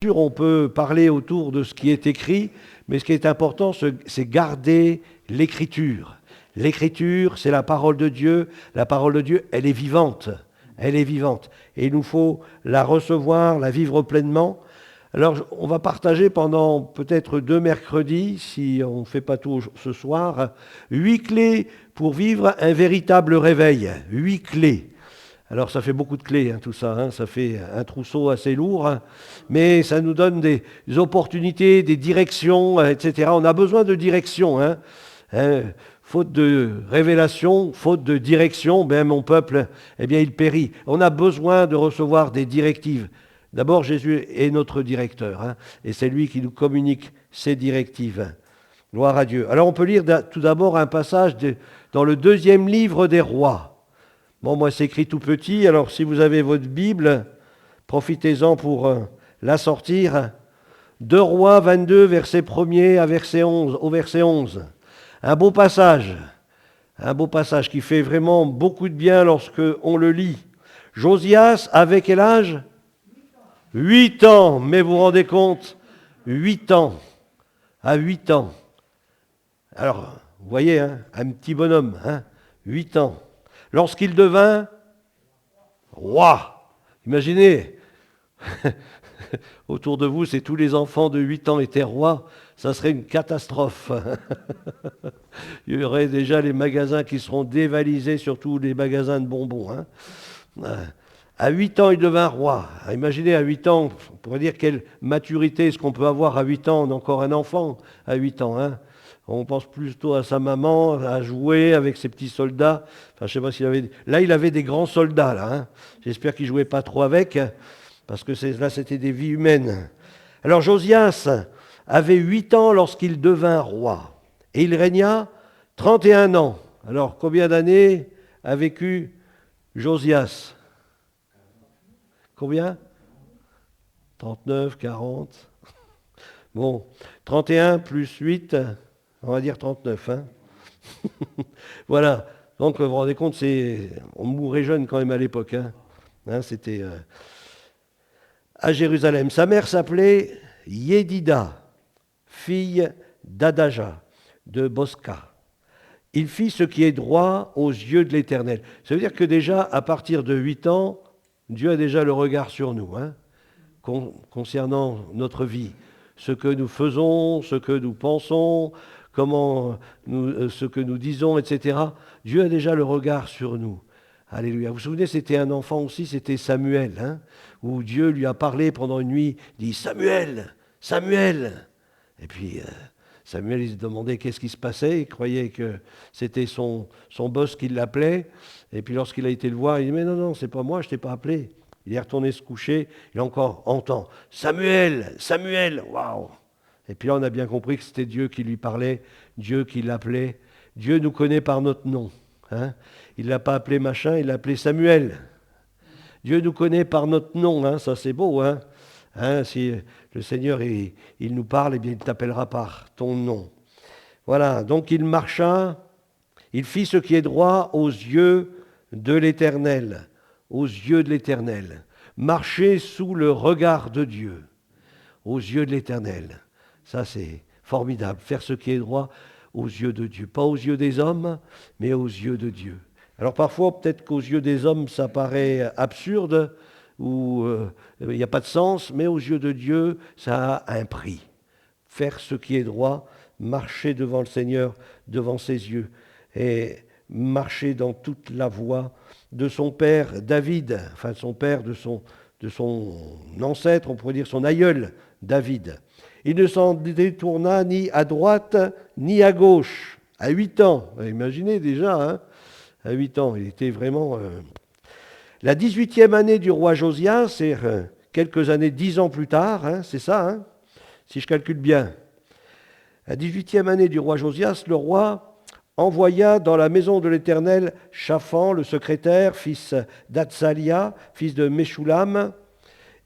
sûr, on peut parler autour de ce qui est écrit, mais ce qui est important, c'est garder l'écriture. L'écriture, c'est la parole de Dieu. La parole de Dieu, elle est vivante. Elle est vivante. Et il nous faut la recevoir, la vivre pleinement. Alors, on va partager pendant peut-être 2 mercredis, si on ne fait pas tout ce soir, 8 clés pour vivre un véritable réveil. 8 clés. Alors ça fait beaucoup de clés, tout ça, ça fait un trousseau assez lourd, mais ça nous donne des opportunités, des directions, etc. On a besoin de direction. Faute de révélation, faute de direction, mon peuple, il périt. On a besoin de recevoir des directives. D'abord, Jésus est notre directeur, et c'est lui qui nous communique ces directives. Gloire à Dieu. Alors on peut lire tout d'abord un passage dans le 2e livre des rois. Bon, moi, c'est écrit tout petit, alors si vous avez votre Bible, profitez-en pour la sortir. 2 Rois 22, verset 1er au verset 11. Un beau passage qui fait vraiment beaucoup de bien lorsque on le lit. Josias avait quel âge ? 8 ans, mais vous vous rendez compte ? 8 ans, à 8 ans. Alors, vous voyez, un petit bonhomme, 8 ans. Lorsqu'il devint roi. Imaginez, autour de vous, c'est tous les enfants de 8 ans étaient rois, ça serait une catastrophe. Il y aurait déjà les magasins qui seront dévalisés, surtout les magasins de bonbons. À 8 ans, il devint roi. Imaginez, à 8 ans, on pourrait dire quelle maturité est-ce qu'on peut avoir à 8 ans, on est encore un enfant à 8 ans. On pense plutôt à sa maman, à jouer avec ses petits soldats. Enfin, je sais pas s'il avait... Là, il avait des grands soldats, là. J'espère qu'il ne jouait pas trop avec, parce que là, c'était des vies humaines. Alors, Josias avait 8 ans lorsqu'il devint roi. Et il régna 31 ans. Alors, combien d'années a vécu Josias ? Combien ? 39, 40. Bon, 31 plus 8... On va dire 39. Voilà. Donc, vous vous rendez compte, on mourait jeune quand même à l'époque. C'était à Jérusalem. Sa mère s'appelait Yédida, fille d'Adaja, de Bosca. Il fit ce qui est droit aux yeux de l'Éternel. Ça veut dire que déjà, à partir de 8 ans, Dieu a déjà le regard sur nous, concernant notre vie. Ce que nous faisons, ce que nous pensons, ce que nous disons, etc. Dieu a déjà le regard sur nous. Alléluia. Vous vous souvenez, c'était un enfant aussi, c'était Samuel, où Dieu lui a parlé pendant une nuit, il dit « Samuel, Samuel !» Et puis Samuel, il se demandait qu'est-ce qui se passait, il croyait que c'était son boss qui l'appelait. Et puis lorsqu'il a été le voir, il dit « Mais non, c'est pas moi, je t'ai pas appelé. » Il est retourné se coucher, il encore entend « Samuel, Samuel !» Waouh. Et puis là, on a bien compris que c'était Dieu qui lui parlait, Dieu qui l'appelait. Dieu nous connaît par notre nom. Il ne l'a pas appelé machin, il l'a appelé Samuel. Dieu nous connaît par notre nom, ça c'est beau. Si le Seigneur il nous parle, il t'appellera par ton nom. Voilà, donc il marcha, il fit ce qui est droit aux yeux de l'Éternel. Aux yeux de l'Éternel. Marcher sous le regard de Dieu. Aux yeux de l'Éternel. Ça, c'est formidable. Faire ce qui est droit aux yeux de Dieu. Pas aux yeux des hommes, mais aux yeux de Dieu. Alors parfois, peut-être qu'aux yeux des hommes, ça paraît absurde, ou il n'y a pas de sens, mais aux yeux de Dieu, ça a un prix. Faire ce qui est droit, marcher devant le Seigneur, devant ses yeux, et marcher dans toute la voie de son père David, enfin de son père, de son ancêtre, on pourrait dire son aïeul David. Il ne s'en détourna ni à droite ni à gauche. À 8 ans, imaginez déjà, à 8 ans, il était vraiment... La 18e année du roi Josias, c'est quelques années, 10 ans plus tard, c'est ça, si je calcule bien. La 18e année du roi Josias, le roi envoya dans la maison de l'Éternel Shaphan, le secrétaire, fils d'Atsalia, fils de Meshulam,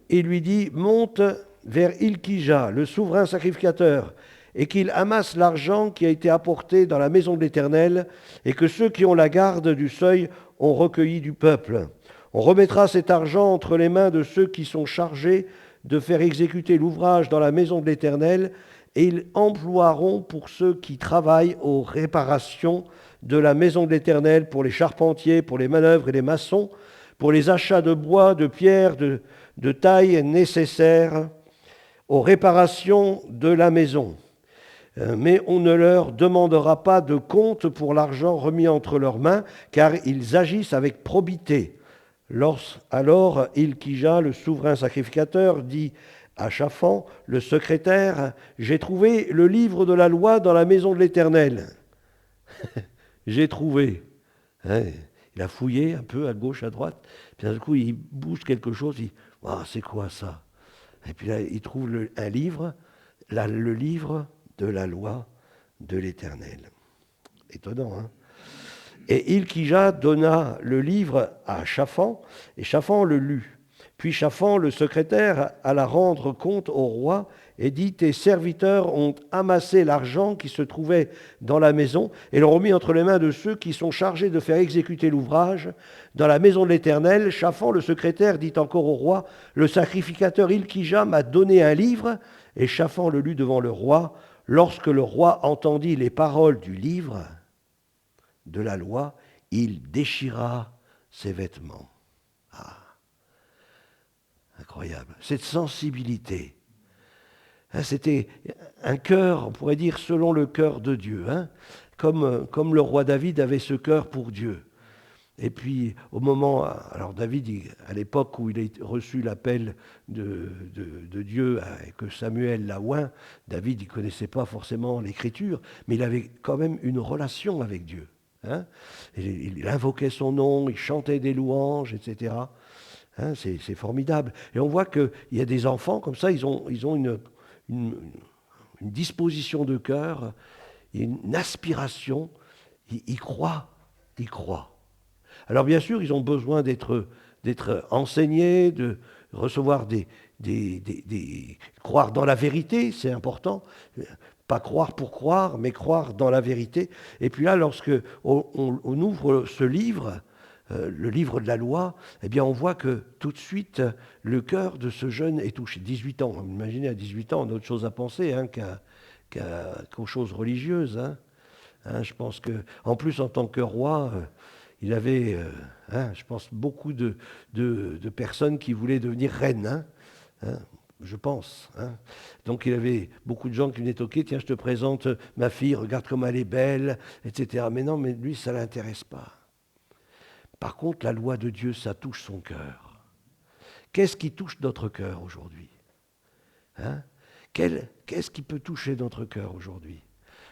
et lui dit « Monte vers Ilkija, le souverain sacrificateur, et qu'il amasse l'argent qui a été apporté dans la maison de l'Éternel, et que ceux qui ont la garde du seuil ont recueilli du peuple. On remettra cet argent entre les mains de ceux qui sont chargés de faire exécuter l'ouvrage dans la maison de l'Éternel, et ils emploieront pour ceux qui travaillent aux réparations de la maison de l'Éternel, pour les charpentiers, pour les manœuvres et les maçons, pour les achats de bois, de pierres, de taille nécessaires aux réparations de la maison. Mais on ne leur demandera pas de compte pour l'argent remis entre leurs mains, car ils agissent avec probité. Alors Hilkija, le souverain sacrificateur, dit à Shaphan, le secrétaire, « J'ai trouvé le livre de la loi dans la maison de l'Éternel. » J'ai trouvé. Hein, il a fouillé un peu à gauche, à droite, puis d'un coup il bouge quelque chose, il dit « Ah, c'est quoi ça ?» Et puis là, il trouve un livre, le livre de la loi de l'Éternel. Étonnant, hein? Et Hilkija donna le livre à Shaphan, et Shaphan le lut. Puis Shaphan, le secrétaire, alla rendre compte au roi et dit, « Tes serviteurs ont amassé l'argent qui se trouvait dans la maison et l'ont remis entre les mains de ceux qui sont chargés de faire exécuter l'ouvrage. Dans la maison de l'Éternel, Shaphan, le secrétaire, dit encore au roi, « Le sacrificateur Hilkija m'a donné un livre. » Et Shaphan le lut devant le roi. Lorsque le roi entendit les paroles du livre de la loi, il déchira ses vêtements. Ah, incroyable. Cette sensibilité. Hein, c'était un cœur, on pourrait dire, selon le cœur de Dieu. Hein, comme le roi David avait ce cœur pour Dieu. Et puis, au moment, alors David, à l'époque où il a reçu l'appel de Dieu, que Samuel l'a oint, David, il ne connaissait pas forcément l'Écriture, mais il avait quand même une relation avec Dieu. Hein, il invoquait son nom, il chantait des louanges, etc. Hein, c'est formidable. Et on voit qu'il y a des enfants comme ça, ils ont une disposition de cœur, une aspiration, ils croient. Alors bien sûr, ils ont besoin d'être enseignés, de recevoir croire dans la vérité, c'est important. Pas croire pour croire, mais croire dans la vérité. Et puis là, lorsque on ouvre ce livre, le livre de la loi, eh bien on voit que tout de suite, le cœur de ce jeune est touché. 18 ans, imaginez à 18 ans, on a autre chose à penser hein, qu'aux choses religieuses. Hein, je pense qu'en plus, en tant que roi, il avait, je pense, beaucoup de personnes qui voulaient devenir reines. Je pense. Hein. Donc il avait beaucoup de gens qui venaient toquer, tiens, je te présente ma fille, regarde comme elle est belle, etc. Mais non, mais lui, ça ne l'intéresse pas. Par contre, la loi de Dieu, ça touche son cœur. Qu'est-ce qui touche notre cœur aujourd'hui? Hein? Qu'est-ce qui peut toucher notre cœur aujourd'hui?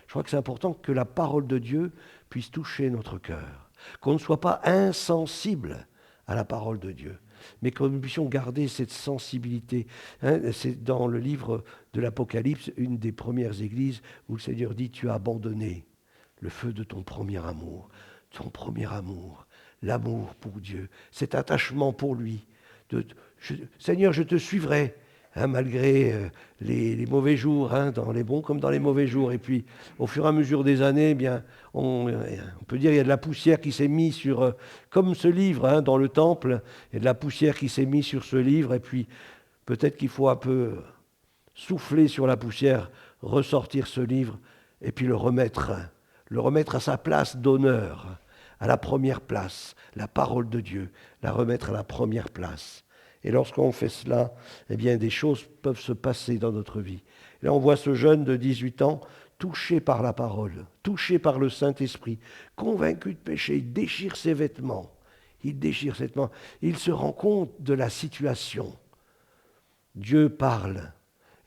Je crois que c'est important que la parole de Dieu puisse toucher notre cœur, qu'on ne soit pas insensible à la parole de Dieu, mais que nous puissions garder cette sensibilité. Hein, c'est dans le livre de l'Apocalypse, une des premières églises, où le Seigneur dit, tu as abandonné le feu de ton premier amour, l'amour pour Dieu, cet attachement pour lui. Seigneur, je te suivrai, hein, malgré les mauvais jours, hein, dans les bons comme dans les mauvais jours. Et puis, au fur et à mesure des années, eh bien, on peut dire qu'il y a de la poussière qui s'est mise sur, comme ce livre hein, dans le temple, il y a de la poussière qui s'est mise sur ce livre. Et puis, peut-être qu'il faut un peu souffler sur la poussière, ressortir ce livre, et puis le remettre à sa place d'honneur, à la première place, la parole de Dieu, la remettre à la première place. Et lorsqu'on fait cela, eh bien, des choses peuvent se passer dans notre vie. Et là, on voit ce jeune de 18 ans touché par la parole, touché par le Saint-Esprit, convaincu de péché, il déchire ses vêtements. Il se rend compte de la situation. Dieu parle.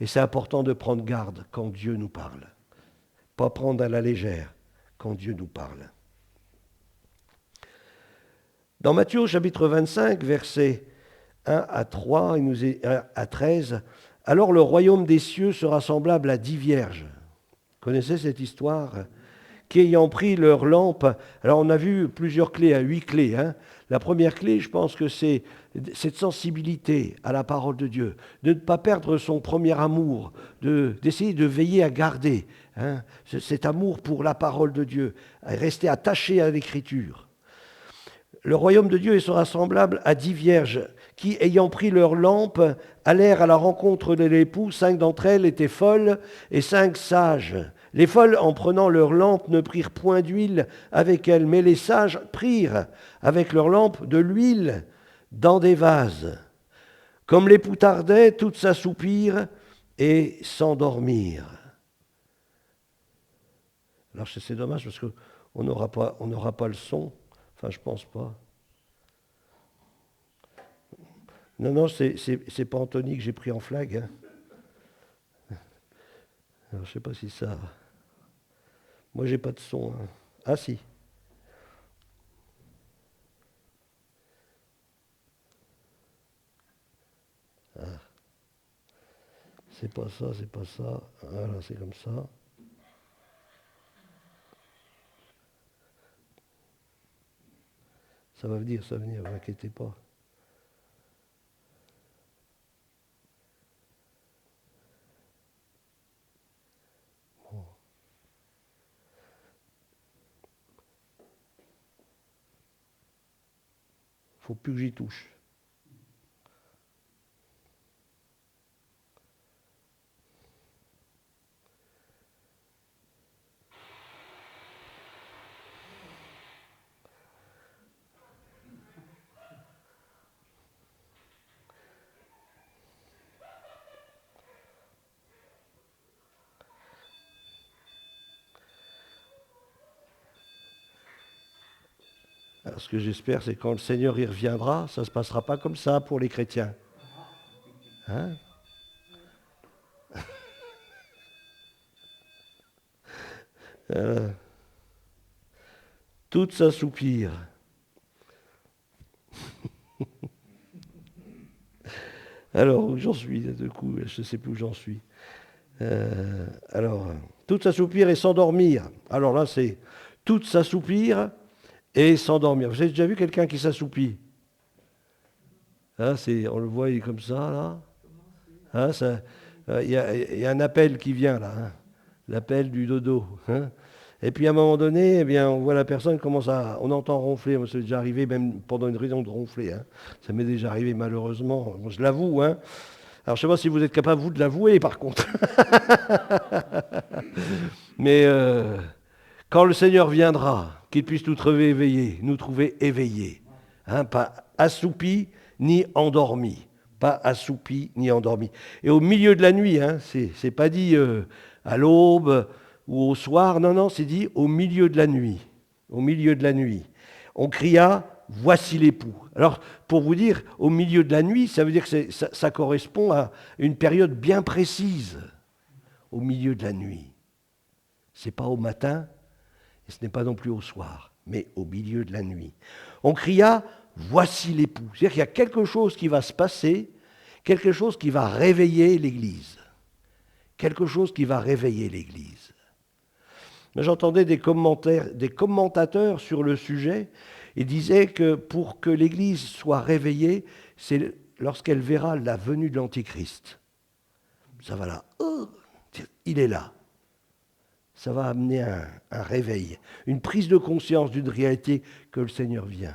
Et c'est important de prendre garde quand Dieu nous parle. Pas prendre à la légère quand Dieu nous parle. Dans Matthieu au chapitre 25, versets 1 à 3, à 13, « Alors le royaume des cieux sera semblable à 10 vierges. » Vous connaissez cette histoire? Qui ayant pris leur lampe, alors on a vu plusieurs clés, 8 clés. Hein. La première clé, je pense que c'est cette sensibilité à la parole de Dieu, de ne pas perdre son premier amour, d'essayer de veiller à garder hein, cet amour pour la parole de Dieu, à rester attaché à l'Écriture. Le royaume de Dieu sera semblable à 10 vierges qui, ayant pris leurs lampes, allèrent à la rencontre de l'époux. 5 d'entre elles étaient folles et 5 sages. Les folles, en prenant leurs lampes, ne prirent point d'huile avec elles, mais les sages prirent avec leurs lampes de l'huile dans des vases. Comme l'époux tardait, toutes s'assoupirent et s'endormirent. Alors c'est dommage parce qu'on n'aura pas le son. Enfin, je pense pas. Non, c'est pas Anthony que j'ai pris en flag. Hein. Alors, je sais pas si ça... Moi, j'ai pas de son. Hein. Ah, si. Ah. C'est pas ça, c'est pas ça. Voilà, c'est comme ça. Ça va venir, ne vous inquiétez pas. Bon. Faut plus que j'y touche. Alors, ce que j'espère, c'est quand le Seigneur y reviendra, ça ne se passera pas comme ça pour les chrétiens. Hein? Toutes s'assoupirent. Alors, où j'en suis, de coup, je ne sais plus où j'en suis. Alors, toutes s'assoupirent et s'endormirent. Alors là, c'est toutes s'assoupirent et s'endormir. Vous avez déjà vu quelqu'un qui s'assoupit? Hein, on le voit, il est comme ça, là. Hein, il y a un appel qui vient, là. Hein, l'appel du dodo. Hein. Et puis, à un moment donné, eh bien, on voit la personne commence à... On entend ronfler. Moi, c'est déjà arrivé, même pendant une raison de ronfler. Hein. Ça m'est déjà arrivé, malheureusement. Moi, je l'avoue. Hein. Alors, je ne sais pas si vous êtes capable, vous, de l'avouer, par contre. Mais quand le Seigneur viendra, qu'il puisse nous trouver éveillés. Hein, pas assoupis ni endormis. Pas assoupis ni endormis. Et au milieu de la nuit, hein, c'est pas dit à l'aube ou au soir, non, c'est dit au milieu de la nuit. Au milieu de la nuit. On cria, voici l'époux. Alors, pour vous dire, au milieu de la nuit, ça veut dire que ça correspond à une période bien précise. Au milieu de la nuit. Ce n'est pas au matin, et ce n'est pas non plus au soir, mais au milieu de la nuit. On cria, voici l'époux. C'est-à-dire qu'il y a quelque chose qui va se passer, quelque chose qui va réveiller l'Église. Quelque chose qui va réveiller l'Église. J'entendais des commentateurs sur le sujet. Ils disaient que pour que l'Église soit réveillée, c'est lorsqu'elle verra la venue de l'Antichrist. Ça va là. Il est là. Ça va amener un réveil, une prise de conscience d'une réalité que le Seigneur vient.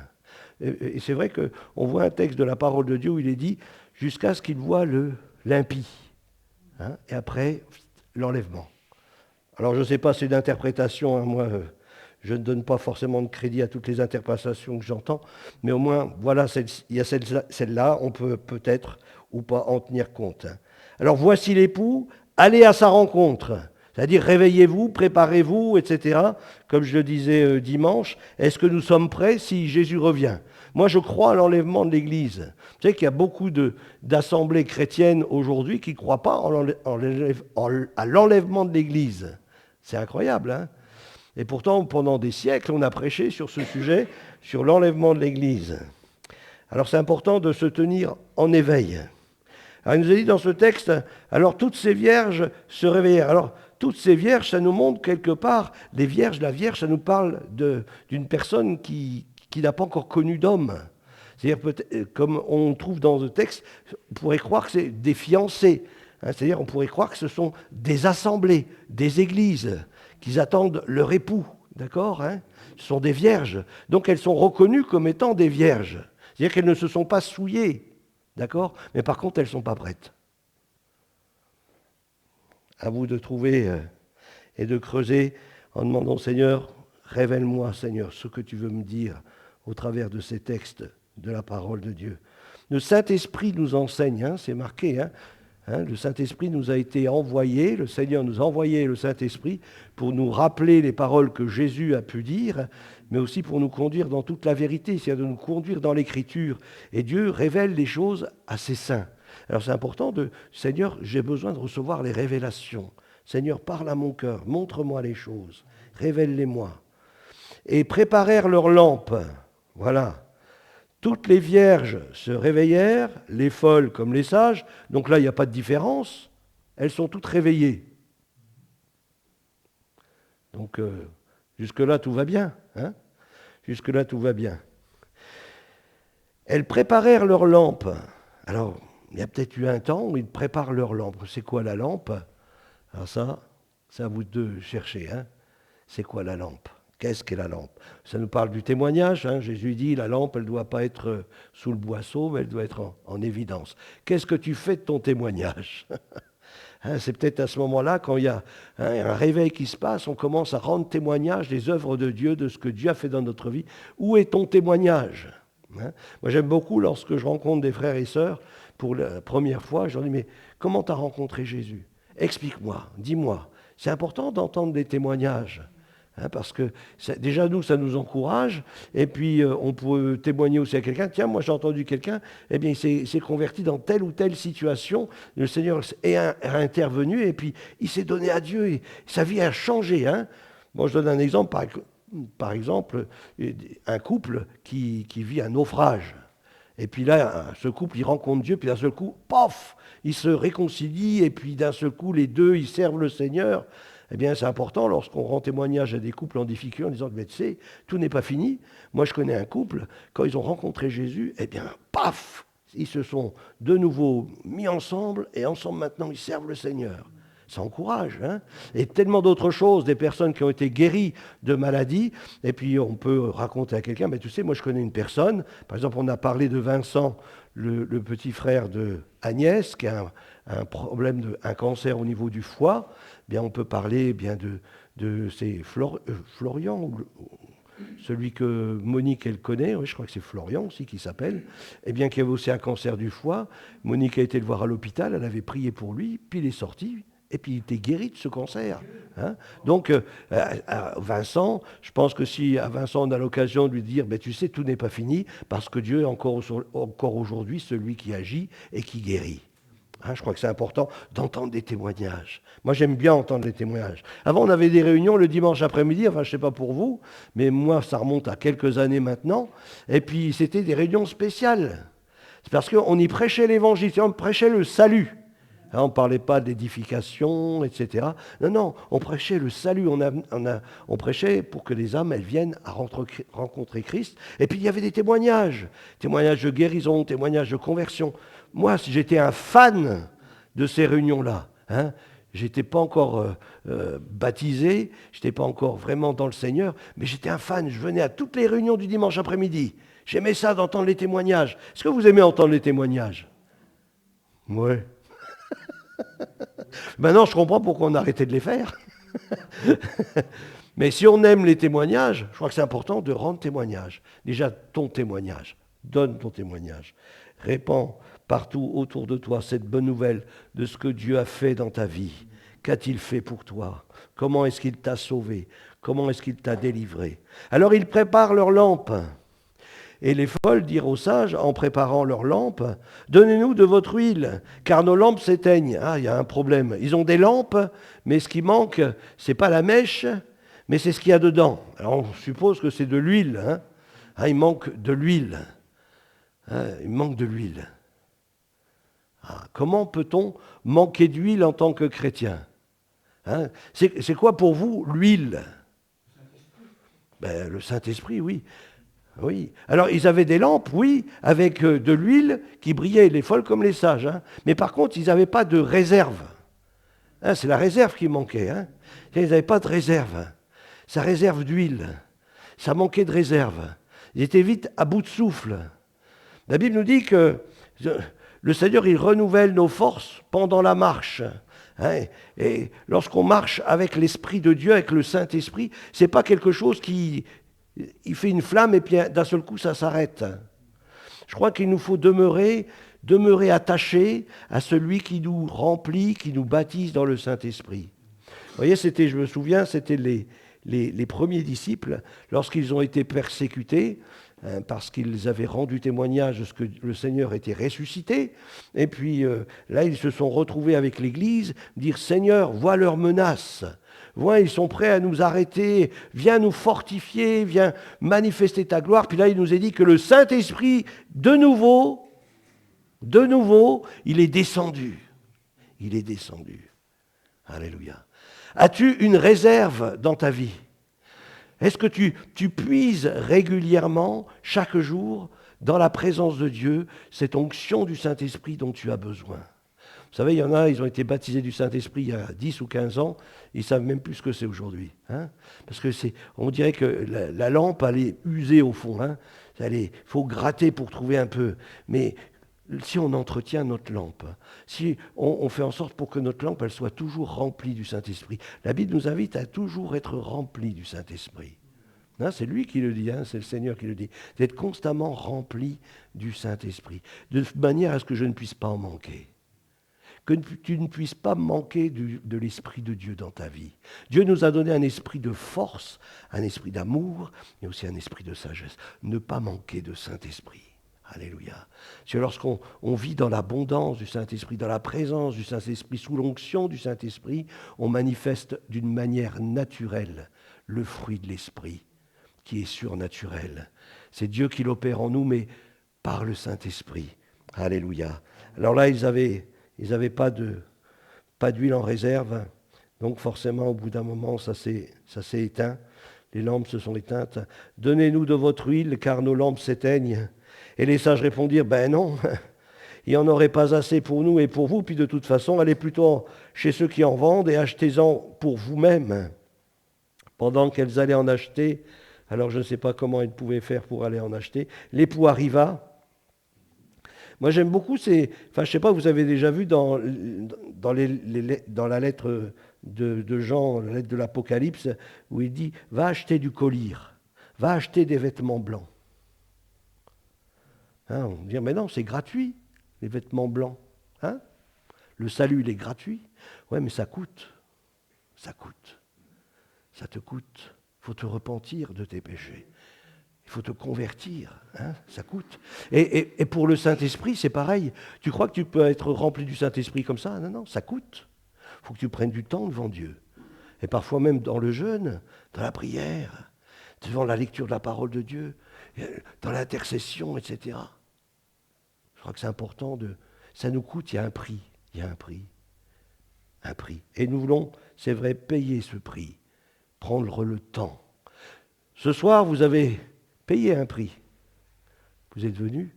Et c'est vrai qu'on voit un texte de la parole de Dieu où il est dit « jusqu'à ce qu'il voie l'impie hein, ». Et après, l'enlèvement. Alors je ne sais pas, c'est d'interprétation, hein, moi je ne donne pas forcément de crédit à toutes les interprétations que j'entends, mais au moins, voilà, il y a celle-là, on peut peut-être ou pas en tenir compte. Hein. Alors voici l'époux, allez à sa rencontre. C'est-à-dire, réveillez-vous, préparez-vous, etc. Comme je le disais dimanche, est-ce que nous sommes prêts si Jésus revient? Moi, je crois à l'enlèvement de l'Église. Vous savez qu'il y a beaucoup d'assemblées chrétiennes aujourd'hui qui ne croient pas à l'enlèvement de l'Église. C'est incroyable, hein? Et pourtant, pendant des siècles, on a prêché sur ce sujet, sur l'enlèvement de l'Église. Alors, c'est important de se tenir en éveil. Alors, il nous a dit dans ce texte, alors toutes ces vierges se réveillèrent. Alors, toutes ces vierges, ça nous montre quelque part, la vierge, ça nous parle d'une personne qui n'a pas encore connu d'homme. C'est-à-dire, comme on trouve dans le texte, on pourrait croire que c'est des fiancés. Hein, c'est-à-dire, on pourrait croire que ce sont des assemblées, des églises, qui attendent leur époux. D'accord, hein? Ce sont des vierges. Donc elles sont reconnues comme étant des vierges. C'est-à-dire qu'elles ne se sont pas souillées. D'accord? Mais par contre, elles ne sont pas prêtes. À vous de trouver et de creuser en demandant, Seigneur, révèle-moi, Seigneur, ce que tu veux me dire au travers de ces textes de la parole de Dieu. Le Saint-Esprit nous enseigne, hein, c'est marqué, le Saint-Esprit nous a été envoyé, le Seigneur nous a envoyé le Saint-Esprit pour nous rappeler les paroles que Jésus a pu dire, mais aussi pour nous conduire dans toute la vérité, c'est-à-dire de nous conduire dans l'Écriture. Et Dieu révèle les choses à ses saints. Alors c'est important Seigneur, j'ai besoin de recevoir les révélations. Seigneur, parle à mon cœur, montre-moi les choses, révèle-les-moi. Et préparèrent leurs lampes, voilà. Toutes les vierges se réveillèrent, les folles comme les sages. Donc là, il n'y a pas de différence. Elles sont toutes réveillées. Donc, jusque-là, tout va bien. Hein? Jusque-là, tout va bien. Elles préparèrent leurs lampes. Alors, il y a peut-être eu un temps où ils préparent leurs lampes. C'est quoi la lampe? Alors ça, c'est à vous de chercher. Hein? C'est quoi la lampe? Qu'est-ce qu'est la lampe? Ça nous parle du témoignage. Hein. Jésus dit, la lampe, elle ne doit pas être sous le boisseau, mais elle doit être en évidence. Qu'est-ce que tu fais de ton témoignage? Hein, c'est peut-être à ce moment-là, quand il y a un réveil qui se passe, on commence à rendre témoignage des œuvres de Dieu, de ce que Dieu a fait dans notre vie. Où est ton témoignage? Hein? Moi, j'aime beaucoup lorsque je rencontre des frères et sœurs, pour la première fois, je leur dis, mais comment tu as rencontré Jésus? Explique-moi, dis-moi. C'est important d'entendre des témoignages. Hein, parce que déjà, nous, ça nous encourage. Et puis, on peut témoigner aussi à quelqu'un. Tiens, moi, j'ai entendu quelqu'un, eh bien, il s'est converti dans telle ou telle situation. Le Seigneur est intervenu et puis il s'est donné à Dieu et sa vie a changé. Hein. Bon, je donne un exemple. Par exemple, un couple qui vit un naufrage. Et puis là, ce couple, il rencontre Dieu, puis d'un seul coup, paf, ils se réconcilient, et puis d'un seul coup, les deux, ils servent le Seigneur. Eh bien, c'est important lorsqu'on rend témoignage à des couples en difficulté en disant, mais tu sais, tout n'est pas fini. Moi, je connais un couple, quand ils ont rencontré Jésus, eh bien, paf, ils se sont de nouveau mis ensemble, et ensemble maintenant, ils servent le Seigneur. Ça encourage, hein. Et tellement d'autres choses, des personnes qui ont été guéries de maladies, et puis on peut raconter à quelqu'un, mais tu sais, moi je connais une personne, par exemple, on a parlé de Vincent, le petit frère de Agnès, qui a un problème, un cancer au niveau du foie. Bien, on peut parler c'est Florian, celui que Monique, elle connaît, oui, je crois que c'est Florian aussi qui s'appelle, eh bien, qui avait aussi un cancer du foie. Monique a été le voir à l'hôpital, elle avait prié pour lui, puis il est sorti, et puis il était guéri de ce cancer. Hein. Donc, à Vincent, je pense que si à Vincent on a l'occasion de lui dire, ben, tu sais, tout n'est pas fini, parce que Dieu est encore aujourd'hui celui qui agit et qui guérit. Hein, je crois que c'est important d'entendre des témoignages. Moi, j'aime bien entendre des témoignages. Avant, on avait des réunions le dimanche après-midi, enfin, je ne sais pas pour vous, mais moi, ça remonte à quelques années maintenant, et puis c'était des réunions spéciales. C'est parce qu'on y prêchait l'évangile, on prêchait le salut. On ne parlait pas d'édification, etc. Non, on prêchait le salut. On prêchait pour que les âmes, elles viennent à rencontrer Christ. Et puis il y avait des témoignages. Témoignages de guérison, témoignages de conversion. Moi, j'étais un fan de ces réunions-là. Hein. Je n'étais pas encore baptisé, je n'étais pas encore vraiment dans le Seigneur, mais j'étais un fan. Je venais à toutes les réunions du dimanche après-midi. J'aimais ça d'entendre les témoignages. Est-ce que vous aimez entendre les témoignages? Oui. Maintenant, je comprends pourquoi on a arrêté de les faire. Mais si on aime les témoignages, je crois que c'est important de rendre témoignage. Déjà, ton témoignage. Donne ton témoignage. Répands partout autour de toi cette bonne nouvelle de ce que Dieu a fait dans ta vie. Qu'a-t-il fait pour toi? Comment est-ce qu'il t'a sauvé? Comment est-ce qu'il t'a délivré? Alors, ils préparent leurs lampes. Et les folles dirent aux sages, en préparant leurs lampes, « Donnez-nous de votre huile, car nos lampes s'éteignent. » Ah, il y a un problème. Ils ont des lampes, mais ce qui manque, ce n'est pas la mèche, mais c'est ce qu'il y a dedans. Alors on suppose que c'est de l'huile. Hein. Ah, il manque de l'huile. Ah, il manque de l'huile. Ah, comment peut-on manquer d'huile en tant que chrétien? Hein, c'est quoi pour vous l'huile? Ben, le Saint-Esprit, oui. Oui. Alors, ils avaient des lampes, oui, avec de l'huile qui brillait, les folles comme les sages. Hein. Mais par contre, ils n'avaient pas de réserve. Hein, c'est la réserve qui manquait. Hein. Ils n'avaient pas de réserve. sa réserve d'huile. Ça manquait de réserve. Ils étaient vite à bout de souffle. La Bible nous dit que le Seigneur, il renouvelle nos forces pendant la marche. Hein, et lorsqu'on marche avec l'Esprit de Dieu, avec le Saint-Esprit, ce n'est pas quelque chose qui il fait une flamme et puis d'un seul coup ça s'arrête. Je crois qu'il nous faut demeurer attachés à celui qui nous remplit, qui nous baptise dans le Saint-Esprit. Vous voyez, je me souviens, c'était les premiers disciples, lorsqu'ils ont été persécutés, parce qu'ils avaient rendu témoignage de ce que le Seigneur était ressuscité. Et puis là, ils se sont retrouvés avec l'Église, dire « Seigneur, vois leurs menaces. Vois, ils sont prêts à nous arrêter. Viens nous fortifier, viens manifester ta gloire. » Puis là, il nous est dit que le Saint-Esprit, de nouveau, il est descendu. Il est descendu. Alléluia. As-tu une réserve dans ta vie ? Est-ce que tu puises régulièrement, chaque jour, dans la présence de Dieu, cette onction du Saint-Esprit dont tu as besoin ? Vous savez, il y en a, ils ont été baptisés du Saint-Esprit il y a 10 ou 15 ans, ils ne savent même plus ce que c'est aujourd'hui. Hein ? Parce que on dirait que la lampe, elle est usée au fond. Hein ? Il faut gratter pour trouver un peu. Mais si on entretient notre lampe, si on fait en sorte pour que notre lampe elle soit toujours remplie du Saint-Esprit, la Bible nous invite à toujours être remplis du Saint-Esprit. Hein, c'est lui qui le dit, hein, c'est le Seigneur qui le dit, d'être constamment rempli du Saint-Esprit, de manière à ce que je ne puisse pas en manquer. Que tu ne puisses pas manquer de l'Esprit de Dieu dans ta vie. Dieu nous a donné un esprit de force, un esprit d'amour, mais aussi un esprit de sagesse. Ne pas manquer de Saint-Esprit. Alléluia. C'est lorsqu'on vit dans l'abondance du Saint-Esprit, dans la présence du Saint-Esprit, sous l'onction du Saint-Esprit, on manifeste d'une manière naturelle le fruit de l'Esprit, qui est surnaturel. C'est Dieu qui l'opère en nous, mais par le Saint-Esprit. Alléluia. Alors là, ils avaient pas d'huile en réserve, donc forcément, au bout d'un moment, ça s'est éteint. Les lampes se sont éteintes. « Donnez-nous de votre huile, car nos lampes s'éteignent. » Et les sages répondirent, « Ben non, il n'y en aurait pas assez pour nous et pour vous, puis de toute façon, allez plutôt chez ceux qui en vendent et achetez-en pour vous-même. » Pendant qu'elles allaient en acheter, alors je ne sais pas comment elles pouvaient faire pour aller en acheter, l'époux arriva. Moi j'aime beaucoup je ne sais pas, vous avez déjà vu dans la lettre de Jean, la lettre de l'Apocalypse, où il dit, va acheter du collyre, va acheter des vêtements blancs. Hein, on va dire, mais non, c'est gratuit, les vêtements blancs. Hein, le salut, il est gratuit. Ouais, mais ça coûte. Ça coûte. Ça te coûte. Il faut te repentir de tes péchés. Il faut te convertir. Hein, ça coûte. Et pour le Saint-Esprit, c'est pareil. Tu crois que tu peux être rempli du Saint-Esprit comme ça ? Non, non, ça coûte. Il faut que tu prennes du temps devant Dieu. Et parfois même dans le jeûne, dans la prière, devant la lecture de la parole de Dieu, dans l'intercession, etc. Je crois que c'est important ça nous coûte, il y a un prix. Il y a un prix. Un prix. Et nous voulons, c'est vrai, payer ce prix. Prendre le temps. Ce soir, vous avez payé un prix. Vous êtes venus.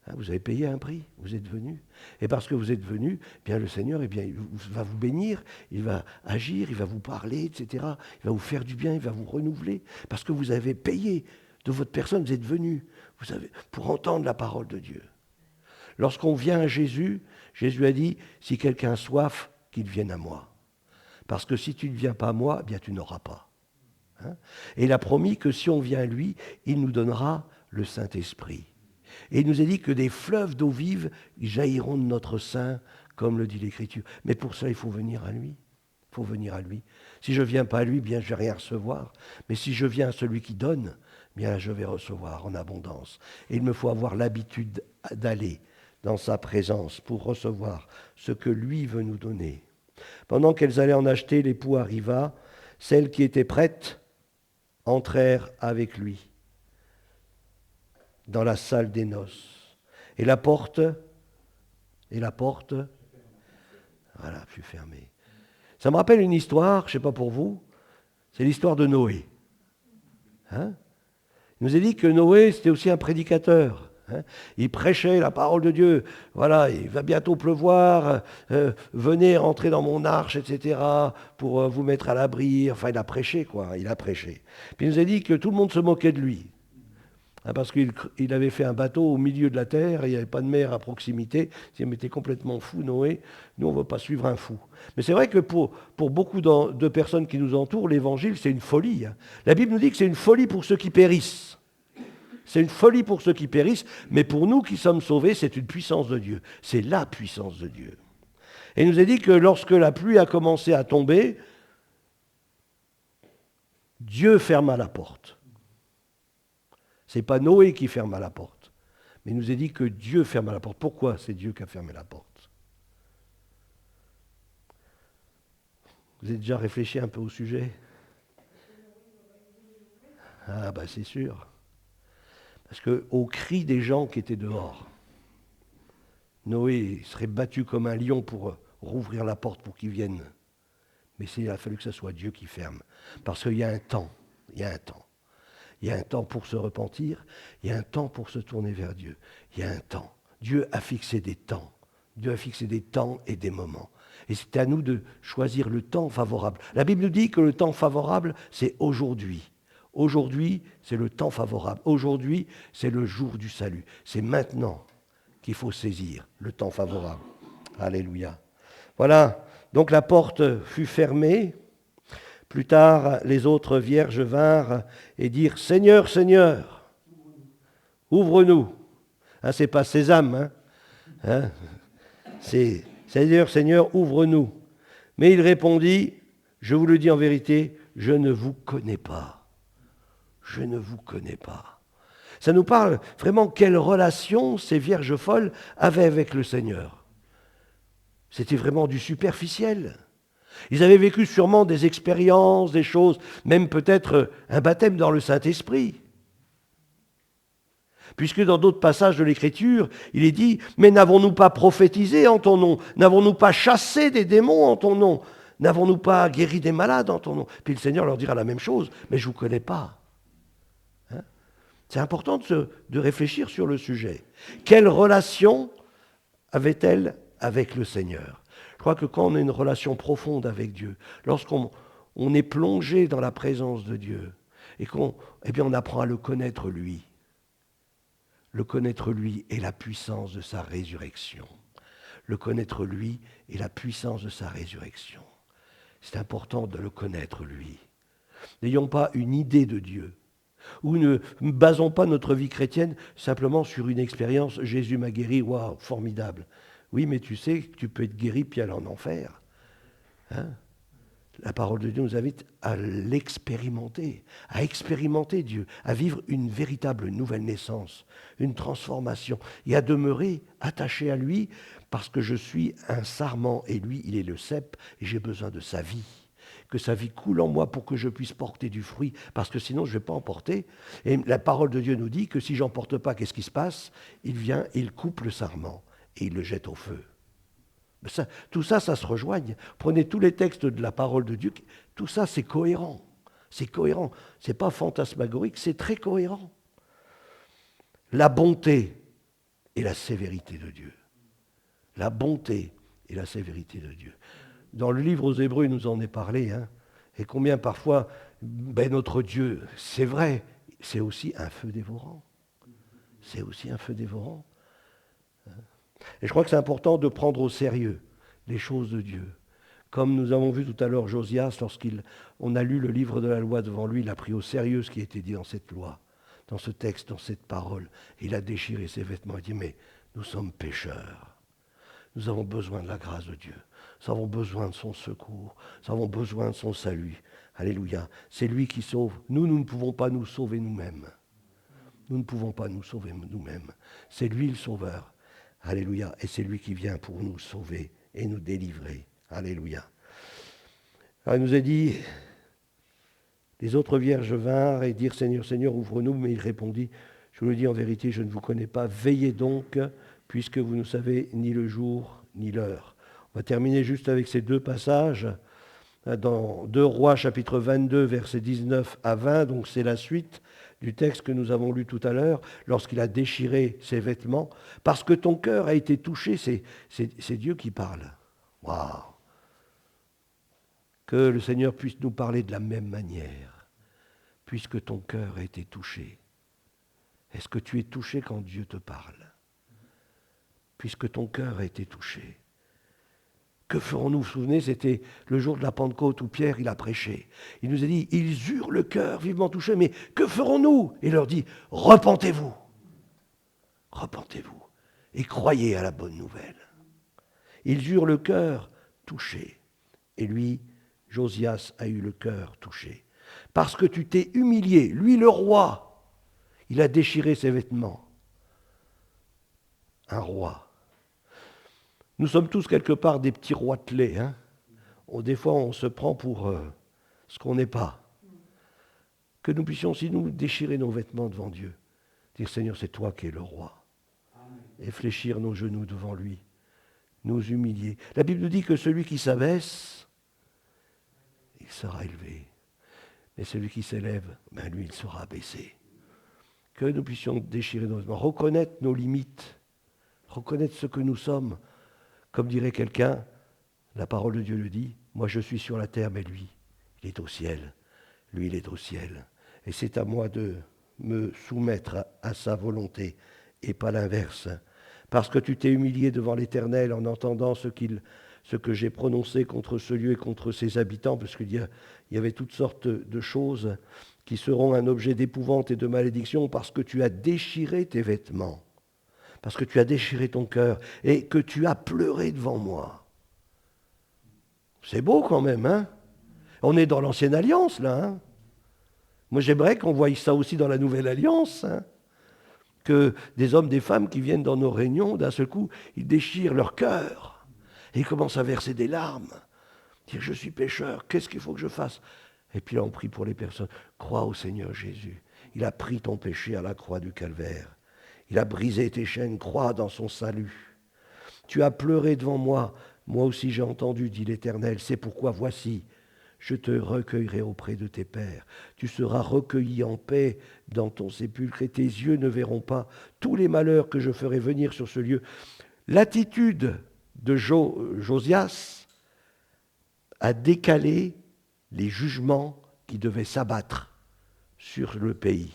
Hein, vous avez payé un prix. Vous êtes venus. Et parce que vous êtes venus, bien le Seigneur, il va vous bénir, il va agir, il va vous parler, etc. Il va vous faire du bien, il va vous renouveler. Parce que vous avez payé de votre personne, vous êtes venus pour entendre la parole de Dieu. Lorsqu'on vient à Jésus, Jésus a dit, si quelqu'un a soif, qu'il vienne à moi. Parce que si tu ne viens pas à moi, eh bien tu n'auras pas. Hein ? Et il a promis que si on vient à lui, il nous donnera le Saint-Esprit. Et il nous a dit que des fleuves d'eau vive jailliront de notre sein, comme le dit l'Écriture. Mais pour ça, il faut venir à lui. Il faut venir à lui. Si je ne viens pas à lui, bien je ne vais rien recevoir. Mais si je viens à celui qui donne, bien je vais recevoir en abondance. Et il me faut avoir l'habitude d'aller dans sa présence pour recevoir ce que lui veut nous donner. Pendant qu'elles allaient en acheter, l'époux arriva. Celles qui étaient prêtes entrèrent avec lui dans la salle des noces. Et la porte, voilà, fut fermée. Ça me rappelle une histoire, je ne sais pas pour vous, c'est l'histoire de Noé. Hein ? Il nous a dit que Noé, c'était aussi un prédicateur. hein. Il prêchait la parole de Dieu. Voilà, il va bientôt pleuvoir, venez rentrer dans mon arche, etc., pour vous mettre à l'abri. Enfin, il a prêché, quoi, il a prêché. Puis il nous a dit que tout le monde se moquait de lui. Hein, parce qu'il avait fait un bateau au milieu de la terre, et il n'y avait pas de mer à proximité. Il était complètement fou, Noé. Nous, on ne veut pas suivre un fou. Mais c'est vrai que pour beaucoup de personnes qui nous entourent, l'évangile, c'est une folie. Hein. La Bible nous dit que c'est une folie pour ceux qui périssent. C'est une folie pour ceux qui périssent, mais pour nous qui sommes sauvés, c'est une puissance de Dieu. C'est la puissance de Dieu. Et il nous a dit que lorsque la pluie a commencé à tomber, Dieu ferma la porte. Ce n'est pas Noé qui ferma la porte, mais il nous a dit que Dieu ferma la porte. Pourquoi c'est Dieu qui a fermé la porte? Vous avez déjà réfléchi un peu au sujet? Ah ben c'est sûr. Parce qu'au cri des gens qui étaient dehors, Noé serait battu comme un lion pour rouvrir la porte pour qu'ils viennent. Mais il a fallu que ce soit Dieu qui ferme. Parce qu'il y a un temps, il y a un temps. Il y a un temps pour se repentir, il y a un temps pour se tourner vers Dieu. Il y a un temps. Dieu a fixé des temps. Dieu a fixé des temps et des moments. Et c'est à nous de choisir le temps favorable. La Bible nous dit que le temps favorable, c'est aujourd'hui. Aujourd'hui, c'est le temps favorable. Aujourd'hui, c'est le jour du salut. C'est maintenant qu'il faut saisir le temps favorable. Alléluia. Voilà, donc la porte fut fermée. Plus tard, les autres vierges vinrent et dirent « Seigneur, Seigneur, ouvre-nous ». Hein, c'est pas Sésame, hein, c'est « Seigneur, Seigneur, ouvre-nous ». Mais il répondit « Je vous le dis en vérité, je ne vous connais pas. Je ne vous connais pas. » Ça nous parle vraiment quelle relation ces vierges folles avaient avec le Seigneur. C'était vraiment du superficiel. Ils avaient vécu sûrement des expériences, des choses, même peut-être un baptême dans le Saint-Esprit. Puisque dans d'autres passages de l'Écriture, il est dit « Mais n'avons-nous pas prophétisé en ton nom? N'avons-nous pas chassé des démons en ton nom? N'avons-nous pas guéri des malades en ton nom ?» Puis le Seigneur leur dira la même chose « Mais je ne vous connais pas. » Hein? C'est important de réfléchir sur le sujet. Quelle relation avait-elle avec le Seigneur? Je crois que quand on a une relation profonde avec Dieu, lorsqu'on est plongé dans la présence de Dieu, et on apprend à le connaître lui. Le connaître lui et la puissance de sa résurrection. Le connaître lui et la puissance de sa résurrection. C'est important de le connaître lui. N'ayons pas une idée de Dieu, ou ne basons pas notre vie chrétienne simplement sur une expérience « Jésus m'a guéri, waouh, formidable ». Oui, mais tu sais que tu peux être guéri puis aller en enfer. Hein? La parole de Dieu nous invite à l'expérimenter, à expérimenter Dieu, à vivre une véritable nouvelle naissance, une transformation, et à demeurer attaché à lui parce que je suis un sarment et lui, il est le cep et j'ai besoin de sa vie. Que sa vie coule en moi pour que je puisse porter du fruit, parce que sinon je ne vais pas en porter. Et la parole de Dieu nous dit que si j'en porte pas, qu'est-ce qui se passe? Il vient, il coupe le sarment et il le jette au feu. Tout ça, ça se rejoigne. Prenez tous les textes de la parole de Dieu, tout ça c'est cohérent. C'est cohérent. C'est pas fantasmagorique, c'est très cohérent. La bonté et la sévérité de Dieu. La bonté et la sévérité de Dieu. Dans le livre aux Hébreux, il nous en est parlé. Hein, et combien parfois, notre Dieu, c'est vrai, c'est aussi un feu dévorant. C'est aussi un feu dévorant. Et je crois que c'est important de prendre au sérieux les choses de Dieu. Comme nous avons vu tout à l'heure Josias, lorsqu'on a lu le livre de la loi devant lui, il a pris au sérieux ce qui était dit dans cette loi, dans ce texte, dans cette parole. Il a déchiré ses vêtements et dit, mais nous sommes pécheurs. Nous avons besoin de la grâce de Dieu. Nous avons besoin de son secours. Nous avons besoin de son salut. Alléluia. C'est lui qui sauve. Nous ne pouvons pas nous sauver nous-mêmes. Nous ne pouvons pas nous sauver nous-mêmes. C'est lui le sauveur. Alléluia. Et c'est lui qui vient pour nous sauver et nous délivrer. Alléluia. Alors, il nous a dit, les autres vierges vinrent et dirent, Seigneur, Seigneur, ouvre-nous. Mais il répondit, je vous le dis en vérité, je ne vous connais pas. Veillez donc, puisque vous ne savez ni le jour ni l'heure. On va terminer juste avec ces deux passages. Dans 2 Rois, chapitre 22, versets 19 à 20, donc c'est la suite du texte que nous avons lu tout à l'heure, lorsqu'il a déchiré ses vêtements, parce que ton cœur a été touché, c'est Dieu qui parle. Waouh! Que le Seigneur puisse nous parler de la même manière, puisque ton cœur a été touché. Est-ce que tu es touché quand Dieu te parle? Puisque ton cœur a été touché. Que ferons-nous? Vous vous souvenez, c'était le jour de la Pentecôte où Pierre, il a prêché. Il nous a dit, ils eurent le cœur vivement touché, mais que ferons-nous? Et il leur dit, repentez-vous. Repentez-vous et croyez à la bonne nouvelle. Ils eurent le cœur touché. Et lui, Josias a eu le cœur touché. Parce que tu t'es humilié, lui le roi, il a déchiré ses vêtements. Un roi. Nous sommes tous quelque part des petits roitelets. Hein. Des fois, on se prend pour ce qu'on n'est pas. Que nous puissions aussi nous déchirer nos vêtements devant Dieu. Dire, Seigneur, c'est toi qui es le roi. Et fléchir nos genoux devant lui. Nous humilier. La Bible nous dit que celui qui s'abaisse, il sera élevé. Mais celui qui s'élève, ben lui, il sera abaissé. Que nous puissions déchirer nos vêtements, reconnaître nos limites, reconnaître ce que nous sommes. Comme dirait quelqu'un, la parole de Dieu le dit, moi je suis sur la terre, mais lui, il est au ciel. Lui, il est au ciel. Et c'est à moi de me soumettre à sa volonté et pas l'inverse. Parce que tu t'es humilié devant l'Éternel en entendant ce que j'ai prononcé contre ce lieu et contre ses habitants, parce qu'il y avait toutes sortes de choses qui seront un objet d'épouvante et de malédiction parce que tu as déchiré tes vêtements. Parce que tu as déchiré ton cœur et que tu as pleuré devant moi. C'est beau quand même, hein? On est dans l'ancienne alliance, là. Hein? Moi, j'aimerais qu'on voie ça aussi dans la nouvelle alliance. Hein? Que des hommes, des femmes qui viennent dans nos réunions, d'un seul coup, ils déchirent leur cœur. Et ils commencent à verser des larmes. Dire, je suis pécheur, qu'est-ce qu'il faut que je fasse? Et puis là, on prie pour les personnes. Crois au Seigneur Jésus. Il a pris ton péché à la croix du calvaire. Il a brisé tes chaînes, crois dans son salut. Tu as pleuré devant moi, moi aussi j'ai entendu, dit l'Éternel. C'est pourquoi voici, je te recueillerai auprès de tes pères. Tu seras recueilli en paix dans ton sépulcre et tes yeux ne verront pas tous les malheurs que je ferai venir sur ce lieu. L'attitude de Josias a décalé les jugements qui devaient s'abattre sur le pays.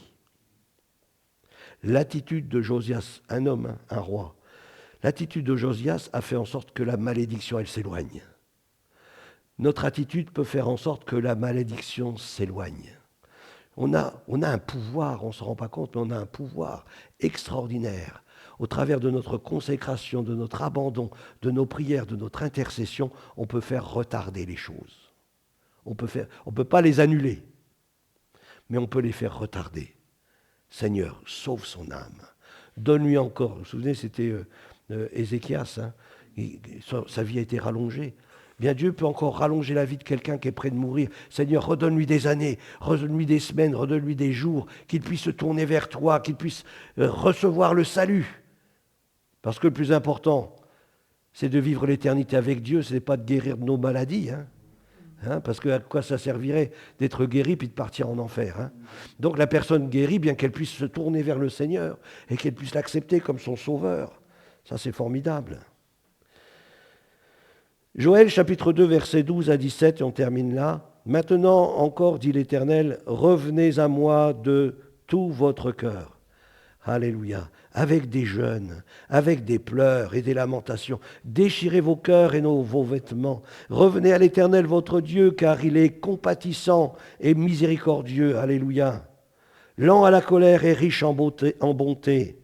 L'attitude de Josias, un homme, un roi, l'attitude de Josias a fait en sorte que la malédiction, elle s'éloigne. Notre attitude peut faire en sorte que la malédiction s'éloigne. On a un pouvoir, on ne se rend pas compte, mais on a un pouvoir extraordinaire. Au travers de notre consécration, de notre abandon, de nos prières, de notre intercession, on peut faire retarder les choses. On peut pas les annuler, mais on peut les faire retarder. Seigneur, sauve son âme. Donne-lui encore. Vous vous souvenez, c'était Ézéchias. Hein, sa vie a été rallongée. Bien, Dieu peut encore rallonger la vie de quelqu'un qui est près de mourir. Seigneur, redonne-lui des années, redonne-lui des semaines, redonne-lui des jours, qu'il puisse se tourner vers toi, qu'il puisse recevoir le salut. Parce que le plus important, c'est de vivre l'éternité avec Dieu, ce n'est pas de guérir de nos maladies. Hein, parce que à quoi ça servirait d'être guéri puis de partir en enfer, hein? Donc la personne guérie, bien qu'elle puisse se tourner vers le Seigneur et qu'elle puisse l'accepter comme son sauveur. Ça, c'est formidable. Joël, chapitre 2, versets 12 à 17, et on termine là. Maintenant encore, dit l'Éternel, revenez à moi de tout votre cœur. Alléluia. Avec des jeûnes, avec des pleurs et des lamentations. Déchirez vos cœurs et vos vêtements. Revenez à l'Éternel votre Dieu, car il est compatissant et miséricordieux. Alléluia. Lent à la colère et riche en bonté.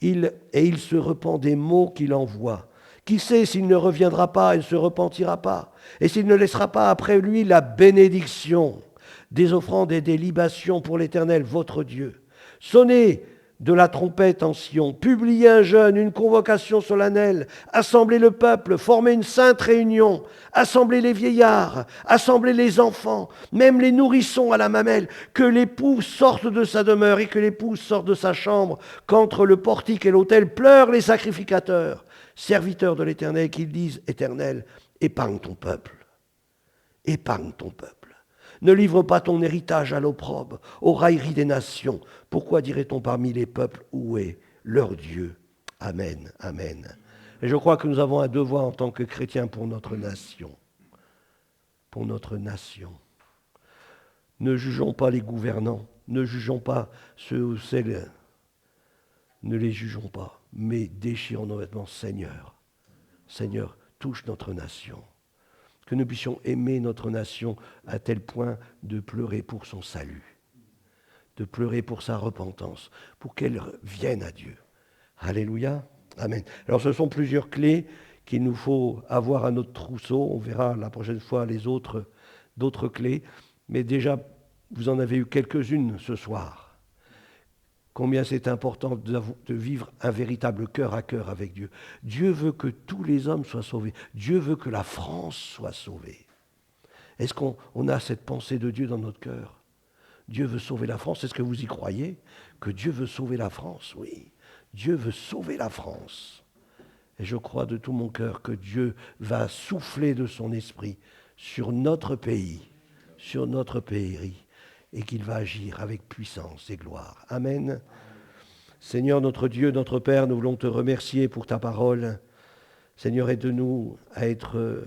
Il se repent des maux qu'il envoie. Qui sait s'il ne reviendra pas et ne se repentira pas, et s'il ne laissera pas après lui la bénédiction des offrandes et des libations pour l'Éternel votre Dieu. Sonnez de la trompette en Sion, publiez un jeûne, une convocation solennelle, assemblez le peuple, formez une sainte réunion, assemblez les vieillards, assemblez les enfants, même les nourrissons à la mamelle, que l'époux sorte de sa demeure et que l'épouse sorte de sa chambre, qu'entre le portique et l'autel pleurent les sacrificateurs, serviteurs de l'Éternel, qu'ils disent, Éternel, épargne ton peuple, Ne livre pas ton héritage à l'opprobre, aux railleries des nations. Pourquoi dirait-on parmi les peuples, où est leur Dieu? Amen, amen. Et je crois que nous avons un devoir en tant que chrétiens pour notre nation. Pour notre nation. Ne jugeons pas les gouvernants, ne jugeons pas ceux ou celles, ne les jugeons pas, mais déchirons nos vêtements. Seigneur, Seigneur, touche notre nation. Que nous puissions aimer notre nation à tel point de pleurer pour son salut, de pleurer pour sa repentance, pour qu'elle vienne à Dieu. Alléluia, amen. Alors ce sont plusieurs clés qu'il nous faut avoir à notre trousseau. On verra la prochaine fois d'autres clés. Mais déjà, vous en avez eu quelques-unes ce soir. Combien c'est important de vivre un véritable cœur à cœur avec Dieu. Dieu veut que tous les hommes soient sauvés. Dieu veut que la France soit sauvée. Est-ce qu'on a cette pensée de Dieu dans notre cœur? Dieu veut sauver la France. Est-ce que vous y croyez? Que Dieu veut sauver la France? Oui. Dieu veut sauver la France. Et je crois de tout mon cœur que Dieu va souffler de son esprit sur notre pays, et qu'il va agir avec puissance et gloire. Amen. Seigneur notre Dieu, notre Père, nous voulons te remercier pour ta parole. Seigneur, aide-nous à être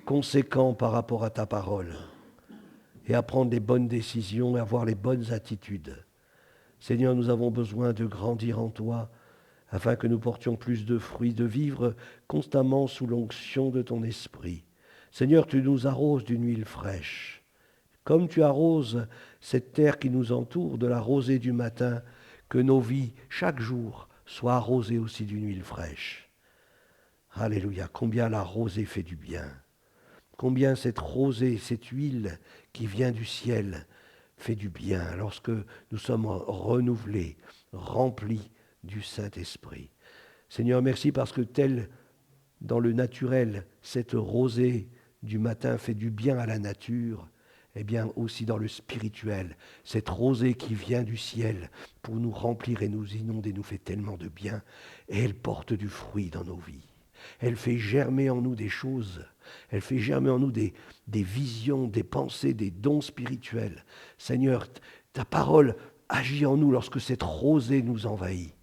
conséquents par rapport à ta parole et à prendre les bonnes décisions et à avoir les bonnes attitudes. Seigneur, nous avons besoin de grandir en toi afin que nous portions plus de fruits, de vivre constamment sous l'onction de ton esprit. Seigneur, tu nous arroses d'une huile fraîche. Comme tu arroses cette terre qui nous entoure de la rosée du matin, que nos vies, chaque jour, soient arrosées aussi d'une huile fraîche. Alléluia, combien la rosée fait du bien. Combien cette rosée, cette huile qui vient du ciel fait du bien lorsque nous sommes renouvelés, remplis du Saint-Esprit. Seigneur, merci parce que tel dans le naturel, cette rosée du matin fait du bien à la nature, eh bien aussi dans le spirituel, cette rosée qui vient du ciel pour nous remplir et nous inonder nous fait tellement de bien et elle porte du fruit dans nos vies. Elle fait germer en nous des choses, elle fait germer en nous des visions, des pensées, des dons spirituels. Seigneur, ta parole agit en nous lorsque cette rosée nous envahit.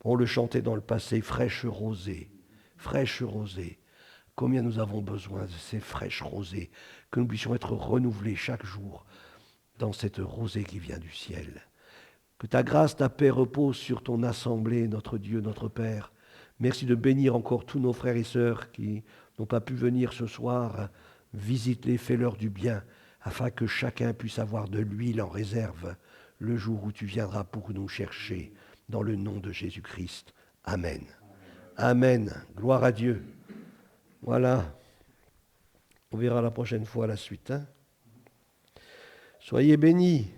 On le chantait dans le passé, fraîche rosée, fraîche rosée. Combien nous avons besoin de ces fraîches rosées, que nous puissions être renouvelés chaque jour dans cette rosée qui vient du ciel. Que ta grâce, ta paix repose sur ton assemblée, notre Dieu, notre Père. Merci de bénir encore tous nos frères et sœurs qui n'ont pas pu venir ce soir. Visite-les, fais-leur du bien, afin que chacun puisse avoir de l'huile en réserve le jour où tu viendras pour nous chercher, dans le nom de Jésus-Christ. Amen. Amen. Gloire à Dieu. Voilà. On verra la prochaine fois la suite. Soyez bénis.